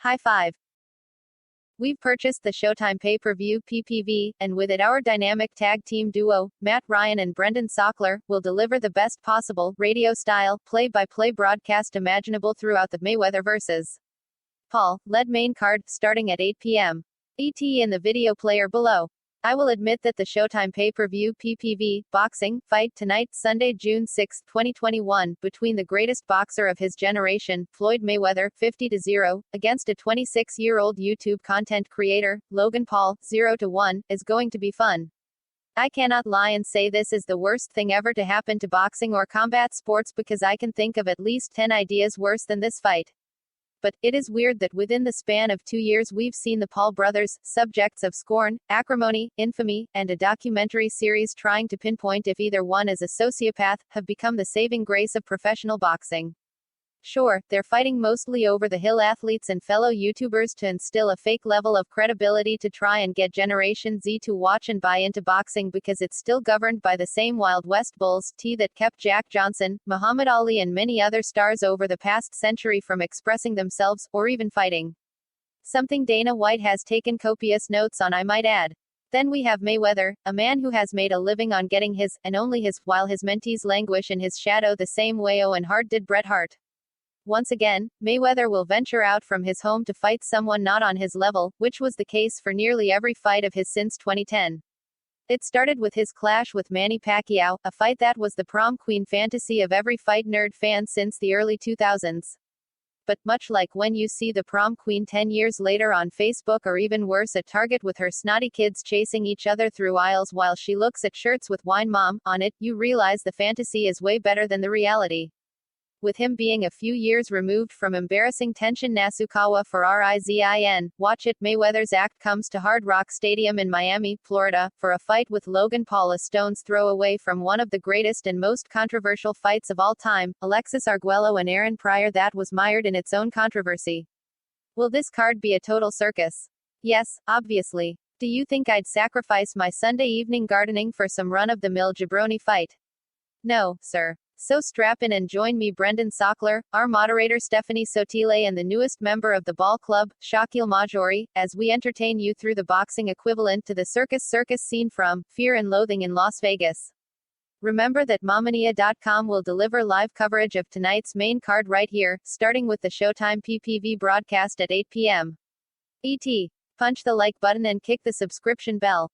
High five. We've purchased the Showtime pay-per-view PPV, and with it our dynamic tag team duo, Matt Ryan and Brendan Sockler, will deliver the best possible, radio-style, play-by-play broadcast imaginable throughout the Mayweather vs. Paul led main card, starting at 8 p.m. ET in the video player below. I will admit that the Showtime pay-per-view PPV boxing fight tonight, Sunday, June 6, 2021, between the greatest boxer of his generation, Floyd Mayweather, 50-0, against a 26-year-old YouTube content creator, Logan Paul, 0-1, is going to be fun. I cannot lie and say this is the worst thing ever to happen to boxing or combat sports, because I can think of at least 10 ideas worse than this fight. But it is weird that within the span of 2 years we've seen the Paul brothers, subjects of scorn, acrimony, infamy, and a documentary series trying to pinpoint if either one is a sociopath, have become the saving grace of professional boxing. Sure, they're fighting mostly over-the-hill athletes and fellow YouTubers to instill a fake level of credibility to try and get Generation Z to watch and buy into boxing, because it's still governed by the same Wild West bulls that kept Jack Johnson, Muhammad Ali and many other stars over the past century from expressing themselves, or even fighting. Something Dana White has taken copious notes on, I might add. Then we have Mayweather, a man who has made a living on getting his, and only his, while his mentees languish in his shadow the same way Owen Hart did Bret Hart. Once again, Mayweather will venture out from his home to fight someone not on his level, which was the case for nearly every fight of his since 2010. It started with his clash with Manny Pacquiao, a fight that was the prom queen fantasy of every fight nerd fan since the early 2000s. But, much like when you see the prom queen 10 years later on Facebook, or even worse at Target with her snotty kids chasing each other through aisles while she looks at shirts with "Wine Mom" on it, you realize the fantasy is way better than the reality. With him being a few years removed from embarrassing Tenshin Nasukawa for RIZIN, watch it. Mayweather's act comes to Hard Rock Stadium in Miami, Florida, for a fight with Logan Paul, a stone's throw away from one of the greatest and most controversial fights of all time, Alexis Arguello and Aaron Pryor, that was mired in its own controversy. Will this card be a total circus? Yes, obviously. Do you think I'd sacrifice my Sunday evening gardening for some run-of-the-mill jabroni fight? No, sir. So strap in and join me, Brendan Sockler, our moderator Stephanie Sotile, and the newest member of the Ball Club, Shakil Majori, as we entertain you through the boxing equivalent to the circus scene from Fear and Loathing in Las Vegas. Remember that Mamania.com will deliver live coverage of tonight's main card right here, starting with the Showtime PPV broadcast at 8 p.m. ET. Punch the like button and kick the subscription bell.